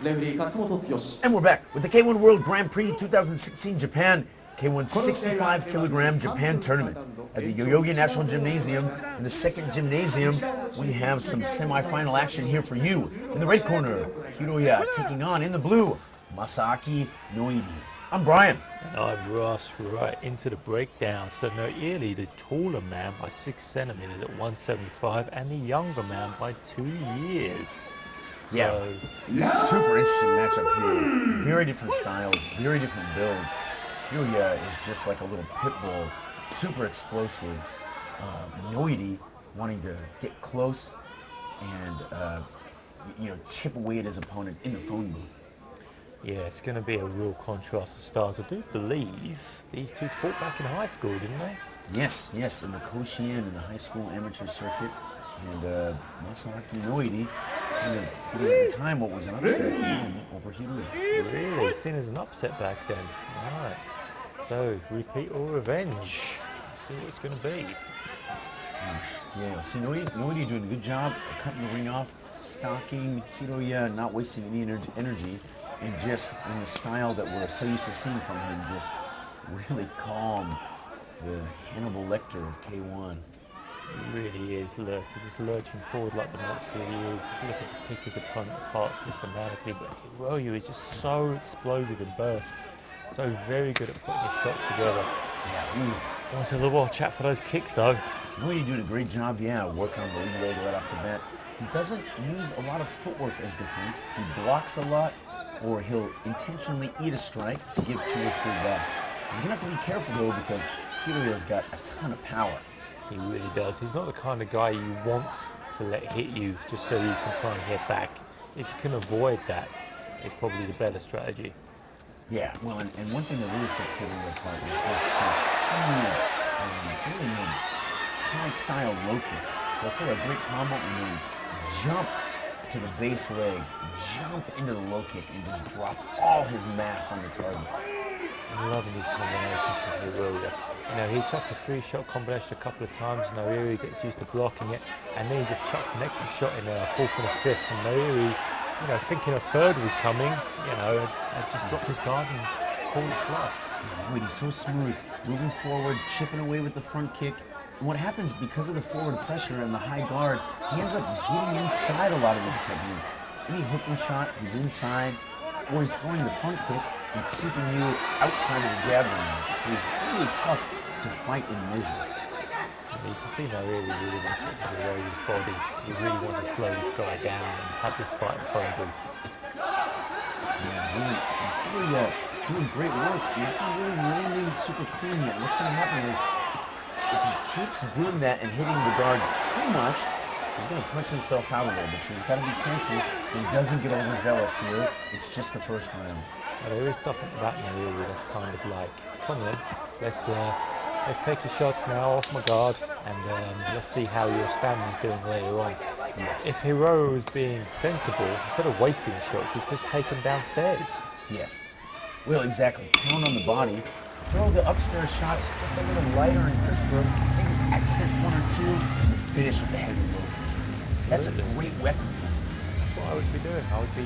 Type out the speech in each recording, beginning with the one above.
And we're back with the K-1 World Grand Prix 2016 Japan K-1 65 kilogram Japan tournament at the Yoyogi National Gymnasium. In the second gymnasium, we have some semi-final action here for you. In the red corner, HIROYA taking on, in the blue, Masaaki Noiri. I'm Brian. And I'm Ross. Right into the breakdown. So Noiri, the taller man by 6 centimeters at 175, and the younger man by 2 years. Yeah, super interesting matchup here. Very different styles, very different builds. HIROYA is just like a little pit bull, super explosive. Noiri wanting to get close and chip away at his opponent in the phone booth. Yeah, it's going to be a real contrast of styles. I do believe these two fought back in high school, didn't they? Yes, in the Koshien, in the high school amateur circuit. And Masaaki Noiri kind of getting at the time what was an upset over HIROYA. Really? Seen as an upset back then. Alright. So, repeat or revenge. Let's see what it's going to be. Yeah, see, Noiri doing a good job of cutting the ring off, stalking HIROYA, not wasting any energy, and just in the style that we're so used to seeing from him, just really calm, the Hannibal Lecter of K-1. He really is. Look, he's just lurching forward like the monster he is. He's looking to pick his opponent apart systematically, but HIROYA is just so explosive in bursts. So very good at putting his shots together. Yeah. Wants to watch out for those kicks though. Noiri doing a great job, working on the lead leg right off the bat. He doesn't use a lot of footwork as defense. He blocks a lot, or he'll intentionally eat a strike to give 2 or 3 back. He's gonna have to be careful though, because HIROYA's got a ton of power. He really does. He's not the kind of guy you want to let hit you just so you can try and hit back. If you can avoid that, it's probably the better strategy. Yeah, well, and one thing that really sets HIROYA apart is just his huge, really Thai-style low kicks. He'll throw a great combo and then jump to the base leg, jump into the low kick, and just drop all his mass on the target. I'm loving these combinations from HIROYA. He chucks a 3-shot combination a couple of times. Noiri gets used to blocking it, and then he just chucks an extra shot in there, a 4th and a 5th. And Noiri, thinking a 3rd was coming, had just dropped his guard and called it flush. Noiri's so smooth, moving forward, chipping away with the front kick. And what happens, because of the forward pressure and the high guard, he ends up getting inside a lot of these techniques. Any hooking shot, he's inside, or he's throwing the front kick and keeping you outside of the jab range. So he's really tough to fight and measure. You can see Noiri really wants to get his body. He really wants to slow this guy down and have this fight in phone booth. Yeah, really doing great work. He's not really landing super clean yet. What's going to happen is, if he keeps doing that and hitting the guard too much, he's going to punch himself out a little bit. So he's got to be careful that he doesn't get overzealous here. It's just the first round. Well, there is something about Noiri that's kind of like, come on, let's take your shots now off my guard, and let's see how your stamina's doing later on. Yes. If HIROYA was being sensible, instead of wasting shots, he'd just take them downstairs. Yes. Well, exactly. Pound on the body. Throw the upstairs shots just a little lighter and crisper. Maybe accent 1 or 2, and finish with the heavy load. That's a great weapon for him. That's what I would be doing. I would be,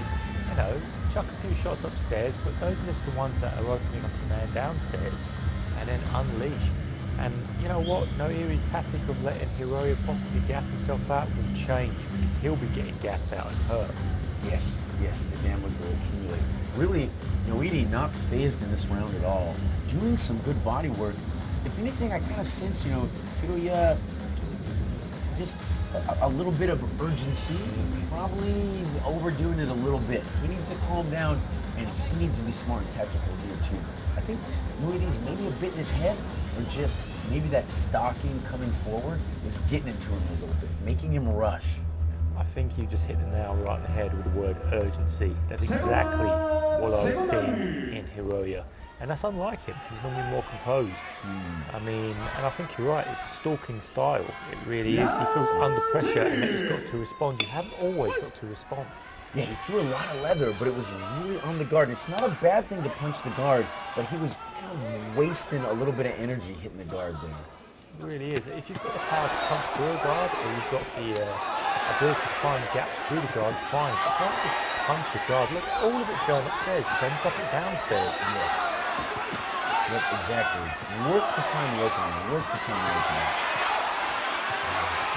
chuck a few shots upstairs, but those are just the ones that are opening up the man downstairs, and then unleash. And you know what? Noiri's tactic of letting HIROYA possibly gas himself out will change. He'll be getting gassed out and hurt. Yes, the damage will accumulate. Really, Noiri not phased in this round at all. Doing some good body work. If anything, I kind of sense, HIROYA just a little bit of urgency, probably overdoing it a little bit. He needs to calm down, and he needs to be smart and tactical here too. I think Noiri's maybe a bit in his head, or just maybe that stalking coming forward is getting into him a little bit, making him rush. I think you just hit the nail right on the head with the word urgency. That's exactly what I've seen in HIROYA. And that's unlike him. He's normally more composed. And I think you're right, it's a stalking style. It really is. He feels under pressure and then he's got to respond. You haven't always got to respond. Yeah, he threw a lot of leather, but it was really on the guard. It's not a bad thing to punch the guard, but he was kind of wasting a little bit of energy hitting the guard there. It really is. If you've got the power to punch through a guard, or you've got the ability to find gaps through the guard, fine. But don't just puncher guard. Look, all of it's going upstairs, sends up and downstairs. Yes. Yep, exactly. Work to find the opening. Work to find the opening.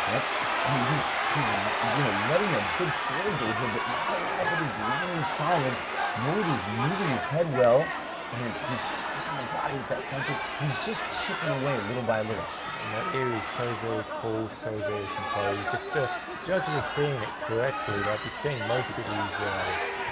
Yep. I mean, he's letting a good flow go here, but not a lot of it is landing solid. Noiri's moving his head well, and he's sticking the body with that front kick. He's just chipping away little by little. Noiri is so very cool, so very composed. If the judges are seeing it correctly, they'll be seeing most of these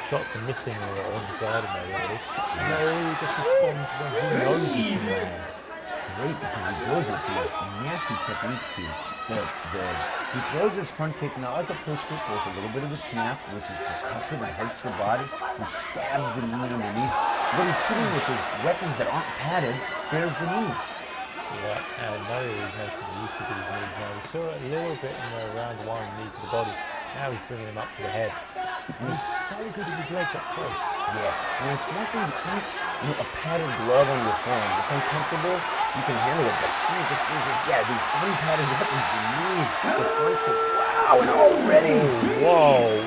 shots are missing or on the guard in Noiri. And Noiri just responds when he knows he can land. It's great because he goes with these nasty techniques too. He throws his front kick not like a push kick, but with a little bit of a snap, which is percussive and hurts the body. He stabs the knee underneath. What he's hitting with is weapons that aren't padded. There's the knee. Yeah, and Noiri is making use of these knees now. We saw it a little bit in the round one, knee to the body. Now he's bringing him up to the head. And he's so good with his legs up close. Yes, and it's one thing to eat a padded glove on your forearms. It's uncomfortable. You can handle it, but he just uses, these unpadded weapons, the knees, the front kick. Wow, and already. Whoa.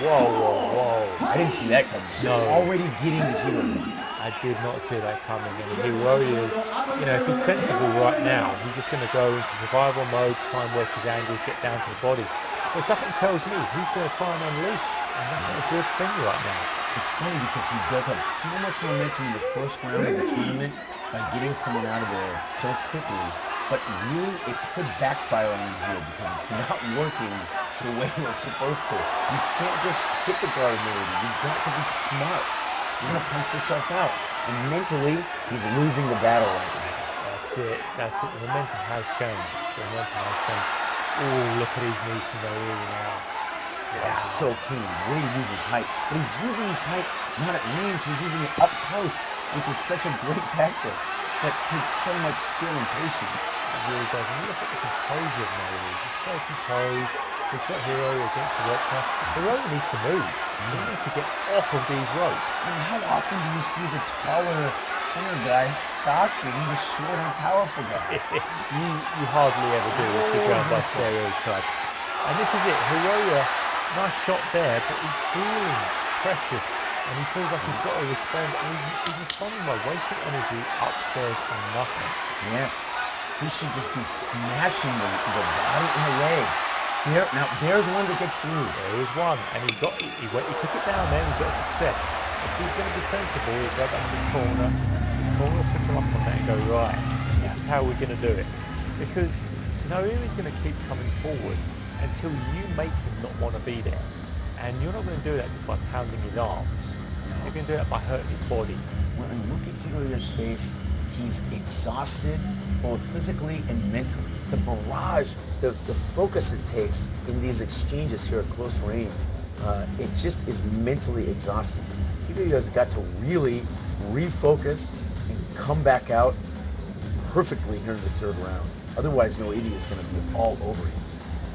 I didn't see that coming. No. Already getting the heat on him. I did not see that coming. And Hiroya, if he's sensible right now, he's just going to go into survival mode, try and work his angles, get down to the body. But something tells me he's going to try and unleash, and that's not a good thing right now. It's funny because he built up so much momentum in the first round of the tournament by getting someone out of there so quickly, but really it could backfire on him here because it's not working the way it was supposed to. You can't just hit the guard ability. You've got to be smart. You're going to punch yourself out. And mentally, he's losing the battle right now. That's it. The momentum has changed. Oh, look at his knees from Noiri now. That's so clean. Way to use his height. But he's using his height not at range, he's using it up close, which is such a great tactic. That takes so much skill and patience. It really does. And look at the composure of Noiri. He's so composed. He's got Hiroya against the ropes now. Hiroya needs to move. He needs to get off of these ropes. I mean, how often do you see the taller, thinner guy stalking the short and powerful guy? you hardly ever do. It's the ground by stereotype. And this is it. Hiroya, nice shot there, but he's feeling pressure. And he feels like he's got to respond. And he's responding by wasting energy upstairs on nothing. Yes. He should just be smashing the body and the legs. Now there's one that gets through. There is one, and he took it down there and he got success. If he's going to be sensible, he'll go back to the corner. His corner will pick him up on that and go, right, this is how we're going to do it. Because Noiri's going to keep coming forward until you make him not want to be there. And you're not going to do that just by pounding his arms. You're going to do that by hurting his body. When you look at Hiroya's face, he's exhausted, both physically and mentally. The barrage, the focus it takes in these exchanges here at close range, it just is mentally exhausting. Hiroya's got to really refocus and come back out perfectly here in the third round. Otherwise, Noiri is going to be all over him.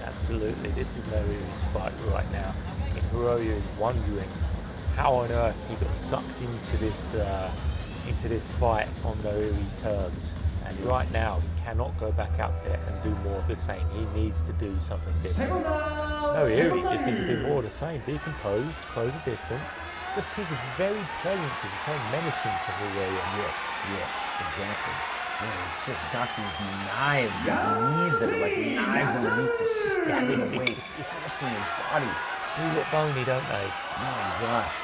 Absolutely, this is Noiri's fight right now. And Hiroya is wondering how on earth he got sucked into this fight on Noiri's terms. And right now, he cannot go back out there and do more of the same. He needs to do something different. Noiri just needs to do more of the same. Be composed, close the distance. Just his very presence is so menacing for Hiroya. Yes, exactly. He's just got these knives, these knees that are like knives underneath, just stabbing away, piercing his body. Do look bony, don't they? Oh my gosh.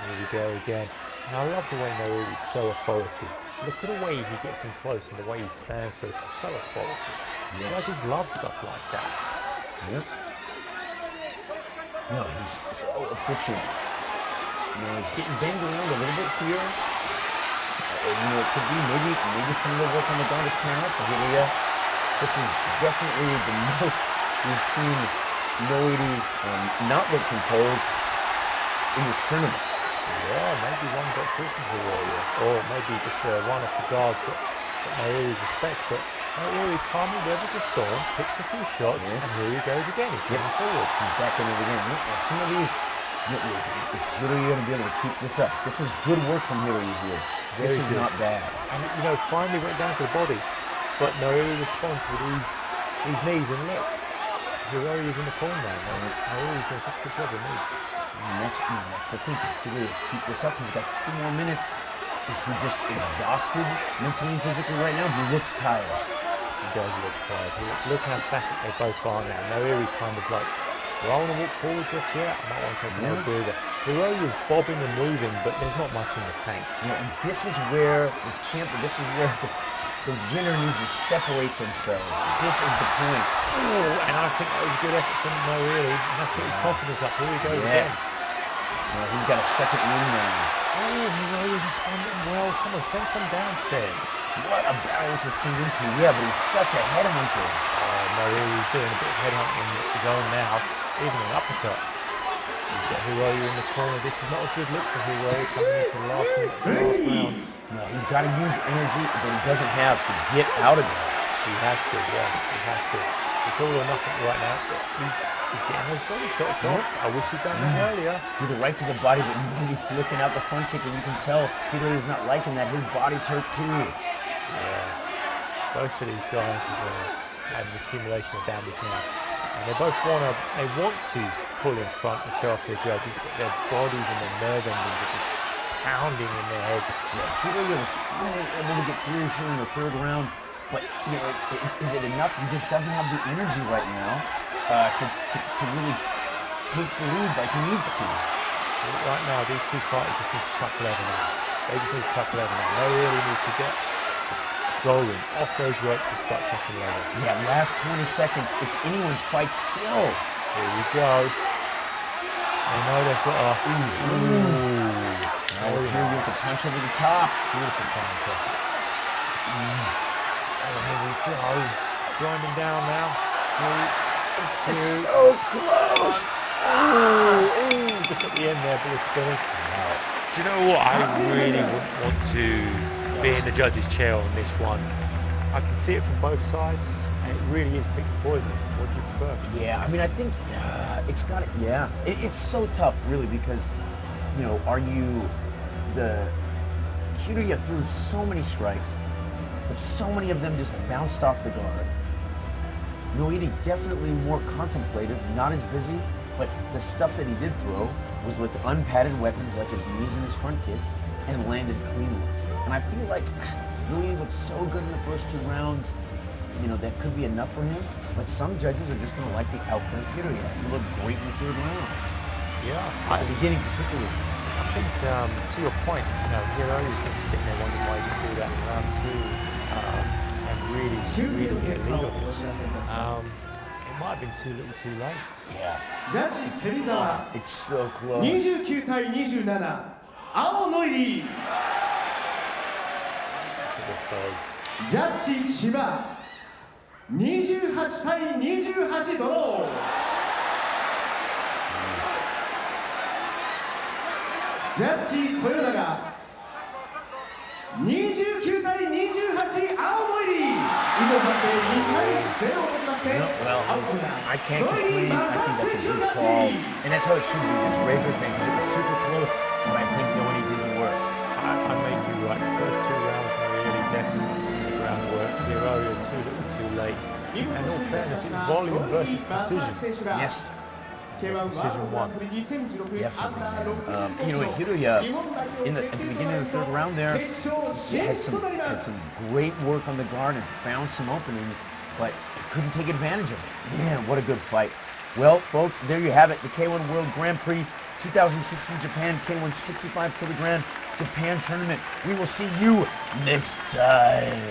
Here we go again. And I love the way Noiri is so authoritative. Look at the way he gets in close and the way he stands so authoritative. Yes. I just love stuff like that. Yep. No, he's so efficient. He's getting banged around a little bit here. It could be maybe some of the work on the ground is paying off for Hiroya. This is definitely the most we've seen Noiri not look composed in this tournament. Yeah, maybe one got through from Hiroya, or maybe just one off the guard got Noiri's respect. But Noiri calmly weathers the storm, picks a few shots, and here he goes again. He's coming forward. He's back in it again. Some of these, is Hiroya going to be able to keep this up? This is good work from Hiroya here. This is not bad. And finally went down to the body, but Noiri responds with these knees, and look, Hiroya's in the corner now. Noiri's doing such a good job with knees. that's the thing. If Hiroya keep this up, he's got 2 more minutes. Is he just exhausted mentally and physically right now? He looks tired. He does look tired. Look how static they both are now. Noiri's kind of like, do I want to walk forward just yet? I might want to take a little breather. Hiroya's bobbing and moving, but there's not much in the tank. And this is where the winner needs to separate themselves. This is the point. Oh, and I think that was a good effort from Noiri, and that's got his confidence up. Here he goes again. Well, he's got a second win now. Oh, Hiroya's responding well. Come on, send some downstairs. What a battle this has turned into. Yeah, but he's such a headhunter. Oh, Noiri's doing a bit of headhunting of his own now, even an uppercut. He's got Hiroya in the corner. This is not a good look for Hiroya coming into the last round. No, he's got to use energy that he doesn't have to get out of it. He has to, yeah, he has to. It's all or nothing right now, but he's getting those body shots off. I wish he'd done that earlier. To the right to the body, but nobody's flicking out the front kick, and you can tell Hiroya's not liking that. His body's hurt too. Yeah, both of these guys have an accumulation of damage now. And they both want to pull in front and show off their judges, but their bodies and their nerve endings are just pounding in their heads. Yeah, Hiroya was finally able to get through here in the 3rd round, but is it enough? He just doesn't have the energy right now to really take the lead like he needs to. Right now, these two fighters just need to chuck level now. They just need to chuck level now. They really need to get going off those ropes and start chucking level. Yeah, last 20 seconds. It's anyone's fight still. Here we go. They know they've got a... Now we're here with the punch over the top. Beautiful counter. Oh, here we go. Grinding down now. It's so close. Just at the end there, but it's spinning. Do you know what? I really wouldn't want to be in the judge's chair on this one. I can see it from both sides, and it really is pick your poison. What do you prefer? Yeah, I mean, I think it's got it. Yeah, it's so tough, really, because are you the Hiroya threw so many strikes, but so many of them just bounced off the guard. Noiri definitely more contemplative, not as busy, but the stuff that he did throw was with unpadded weapons like his knees and his front kicks and landed cleanly. And I feel like Noiri looked so good in the first 2 rounds, that could be enough for him, but some judges are just going to like the output of Hiroya. He looked great in the 3rd round. Yeah. At the beginning, particularly. I think, to your point, Hiroya's going to be sitting there wondering why he didn't do that in round 2 and really get a lead on it. It might have been too little too late. Yeah. It's so close. 29対27青ノイリージャッジ芝28対28ドロージャッジ豊永29対28青ノイリー以上判定2対0としまして I can't complain. I think that's a good call. And that's how it should be, just razor thin, because it was super close, but I think nobody did the work. I make you right. The first 2 rounds were really definitely the groundwork. Hiroya too little too late. And in all fairness, it's volume versus precision. Yes. Precision won. Definitely. Hiroya, at the beginning of the 3rd round there, had some great work on the guard and found some openings, but he couldn't take advantage of it. Man, what a good fight. Well, folks, there you have it. The K-1 World Grand Prix 2016 Japan K-1 65 kilogram Japan tournament. We will see you next time.